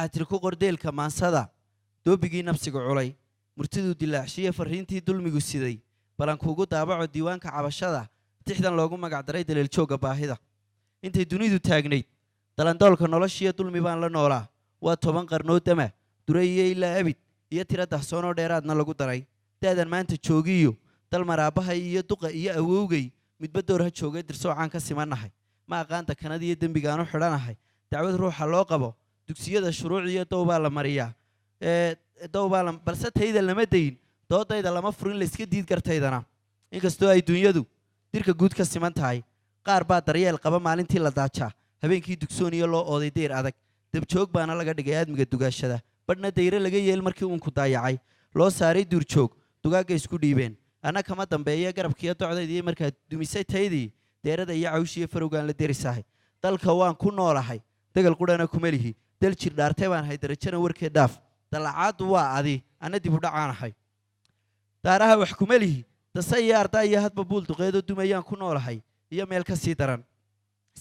waxaad tiri ku qordeelka maansada doobigii nafsiga culay murtiduu dilaacshiye farriintii dulmigu siday balan kuugu daabaco diiwaanka cabashada tixdan loogu magac daray daleel joogga baahida intay dunidu taagnayd dalandoolka noloshiyo dulmi baan la noolaa waa 10 qarnood dama dureeye ilaa abid iyo tira dahsoonoo dheeraadna lagu daray da'dan maanta joogiyo dal maraabahay iyo duqa iyo awowgay midba door ha joogay dirsoocaan ka simannahay ma aqaanta kanada iyo dembigaanu xidhanahay dacwad ruuxa loo qabo dugsiyada shuruuciyo dowbaa la mariyaa balse tayda lama dayin doodayda lama furin layska diid gartaydana inkastoo ay dunyadu dirka guud ka siman tahay qaar baa daryeel qaba maalintii la daajaa habeenkii dugsooniyo loo ooday deyr adag dabjoog baana laga dhigay aadmiga dugaashada badhna dayre laga yeel markii uunku daayacay loo saaray duurjoog dugaagga isku dhiibeen anna kama dambeeya garabkiiyo docdaydii markaad dumisay taydii deerada iyo cawshiiyo farowgaan la derisahay dalka waan ku noolahay dagal qudhana kuma lihi dal jir dhaartay baan ahay darajana warkeed dhaaf dalacaaddu waa adi anna dib u dhacaanahay daaraha wax kuma lihi dase iyo ardaa iyo hadba buul duqeedoo dumayaan ku noolahay iyo meel ka sii daran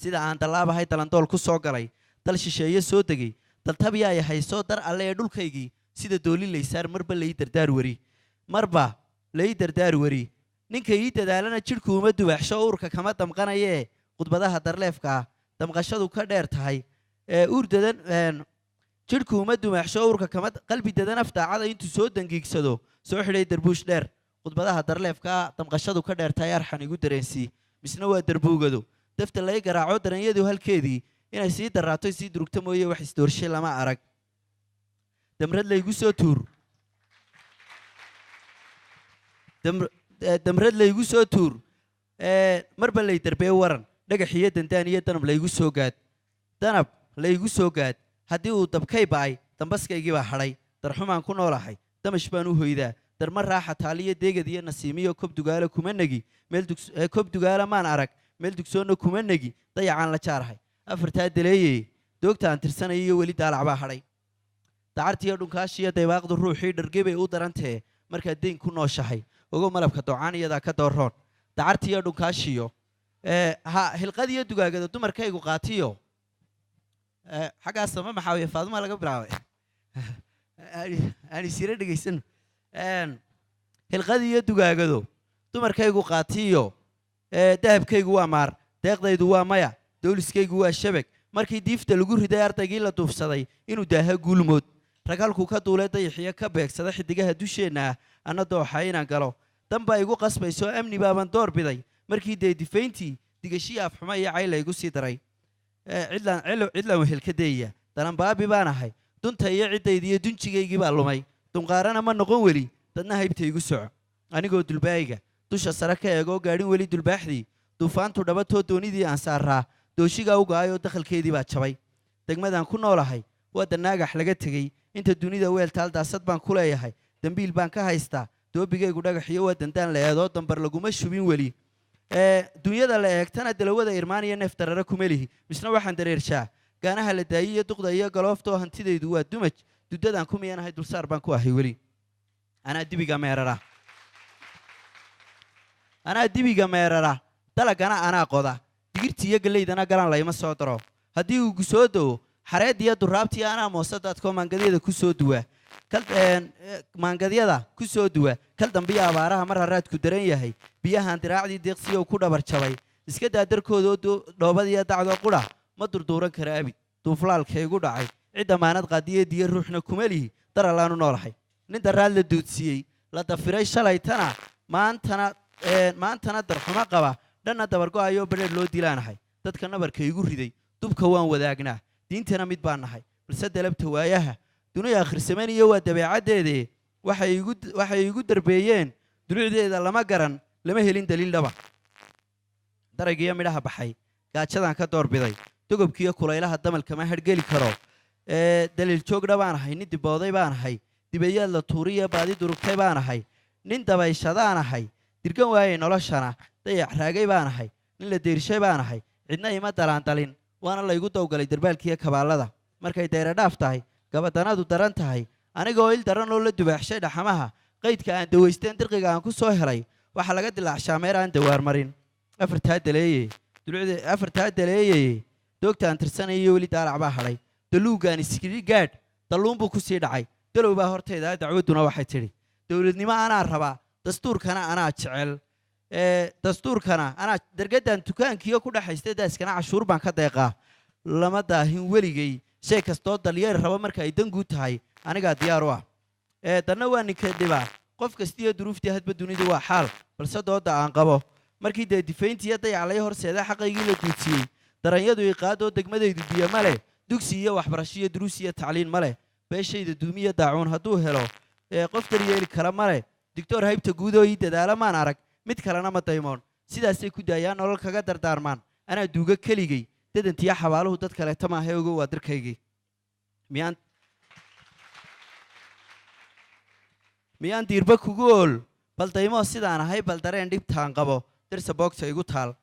sida aan dallaabahay dalandool ku soo galay dal shisheeye soo degay daltabyaa yahay soo dar alle ee dhulkaygii sida dooli laysaar marba lai dardaar wari ninka ii dadaalana jidhku uma dubaaxsho uurka kama damqanayee khudbadaha darleefka ah damqashadu ka dheer tahay jidhku uma dumaaxsho uurka kama qalbi dadan afdaacada intuu soo dangiigsado soo xidhay darbuush dheer khudbadaha darleefka ah damqashadu ka dheer tahay arxan igu dareensii misna waa darbuugado dafta lay garaaco daranyadu halkeedii inay sii daraato sii durugto mooye wax isdoorshay lama arag damrad laygu soo tuur marba lay darbee waran dhagax iyo dandaan iyo danab laygu soo gaad haddii uu dabkay ba'ay dambaskaygii baa hadhay darxumaan ku noolahay damash baan u hoydaa darma raaxa taaliyo deegad iyo nasiimiyo kob dugaala kuma negi kob dugaala maan arag meel dugsoonna kuma negi dayacaan la jaarahay afartaa daleeyey doogta aan tirsanaya iyo weli daalac baa hadhay dacartiiyo dhunkaashiyo daybaaqdu ruuxii dhargebay u darantee markaad deyn ku nooshahay ogo malabka doocaan iyadaa ka dooroon dacartiiyo dhunkaashiyo hilqadiyo dugaagada dumarkaygu qaatiyo xaggaas sama maxaawiye faaduma laga bilaabay aan isira dhegaysano hilqadiyo dugaagado dumarkaygu qaatiyo dahabkaygu waa maar deeqdaydu waa maya dowliskaygu waa shabag markii diifta lagu riday ardaygii la duufsaday inuu daaha guulmood rag halkuu ka duulay dayaxiyo ka beegsada xidigaha dusheenna ah anna dooxa inaan galo danbaa igu qasbayso amni baaban door biday markii dee difayntii digashii afxuma iyo cayla igu sii daray cidlaan wehel ka deeya dalanbaabi baan ahay dunta iyo ciddaydiiyo dunjigaygii baa lumay dunqaarana ma noqon weli dadna haybta igu soco anigoo dulbaayiga dusha sare ka eegoo gaadhin weli dulbaaxdii duufaantu dhabatoo doonidii aan saaraa dooshigaa u go'ayoo dakhalkeedii baa jabay degmadaan ku noolahay waa danaagax laga tegey inta dunida weeltaal daasad baan ku leeyahay dembiil baan ka haystaa doobigaygu dhagaxiyo waa dandaan la eedoo dambar laguma shubin weli dunyada la eegtana dalawada irmaan iyo neef darare kuma lihi misna waxaan dareershaa gaanaha la daayi iyo duqda iyo galooftoo hantidaydu waa dumaj duddadaan ku miyanahay dulsaar baan ku ahay weli anaa dibiga meerara dalagana anaa qoda digirtii iyo gallaydana galaan layma soo daro haddii uu gusoo dowo xareed iyo duraabtii anaa moosadaadkoo maangadyada ku soo duwa kal dambiyo abaaraha mar haraadku daran yahay biyahaan diraacdii deeqsiyow ku dhabar jabay iska daa darkoodoo dhoobadiyo dacdoo qudha ma durduuran kara abid duuflaalkaygu dhacay cid ammaanad qaadiye diya ruuxna kuma lihi dar allaanu noolahay nin daraad la duudsiiyey la dafiray shalaytana maantana darxumo qaba dhanna dabargo'ayoo badheer loo dilaanahay dadka nabarka igu riday dubka waan wadaagnaa diintana mid baan nahay balse dalabta waayaha duniya akhrisamaniyo waa dabeecaddeedee waxay igu darbeeyeen dulucdeeda lama garan lama helin daliil dhaba daraygiyo midhaha baxay gaajadaan ka doorbiday dogobkiiyo kulaylaha damal kama harhgeli karo daliil joogdha baan ahay nin dibooday baan ahay dibayaad la tuuriyo baadi durugtay baan ahay nin dabayshadaan ahay dirgan waayey noloshana dayac raagay baan ahay nin la deershay baan ahay cidna ima dalaandalin waana laygu dawgalay darbaalkiiyo kabaallada markay dayradhaaf tahay gabadanadu daran tahay anigoo il daran oo la dubaaxshay dhaxamaha qaydka aan dawaysteen dirqiga aan ku soo helay waxaa laga dilaacshaa meer aan dawaar marin afartaa daleeyeye doogta aan tirsanaya iyo weli daalac baa hadhay daluugaan iskiri gaadh dalluun buu ku sii dhacay dalow baa horteeda dacwadduna waxay tidhi dowladnimo anaa rabaa dastuurkana anaa jecel dastuurkana anaa dargadan dukaankiiyo ku dhexaysta daaskana cashuur baan ka deeqaa lama daahin weligay shay kastoo dalyeer raba marka ay dangu tahay anigaa diyaar u ah danna waa ninka dhibaa qof kastiyo duruuftii hadba dunidu waa xaal balse dooda aan qabo markii dee difayntiiyo dayaclaya horseeda xaqaygii la duudsiyey daranyadu iqaadoo degmadaydu biyo ma leh dugsi iyo waxbarasho iyo duruus iyo tacliin ma leh beeshayda duumiyo daacuun hadduu helo qof daryeeli kara ma leh digtoor haybta guudoo ii dadaala maan arag mid kalena ma daymoon sidaasay ku daayaan nolol kaga dardaarmaan anaa duuga keligay dadantiyo xabaaluhu dad kaleeta maaha ogo waa darkaygii miyaan diirba kugu ool bal daymoo sidaan ahay bal dareen dhibtaan qabo darsa boogta igu taal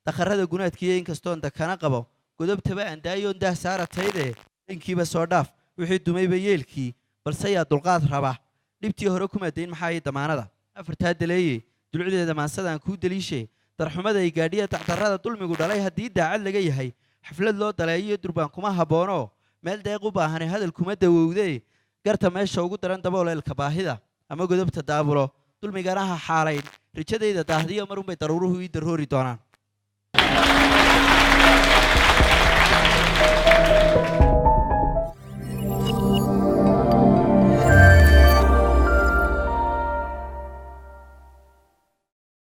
dakharrada gunaadkiiyo inkastoon dakana qabo godobtaba andaayoon daah saaratayde dhankiiba soo dhaaf wixii dumayba yeelkii balse yaa dulqaad raba dhibtii hore kuma dayn maxaa ii damaanada afartaa daleeye dulcideeda maansadaan kuu daliishe darxumada ay gaadhiya dacdarrada dulmigu dhalay haddii daacad laga yahay xaflad loo daleeyiyo durbaan kuma habboono meel deeq u baahane hadal kuma dawowdee garta meesha ugu daran dabooleelka baahida ama godobta daabulo dulmigana ha xaalayn rajadayda daahdiyo marunbay daruuruhu ii darroori doonaan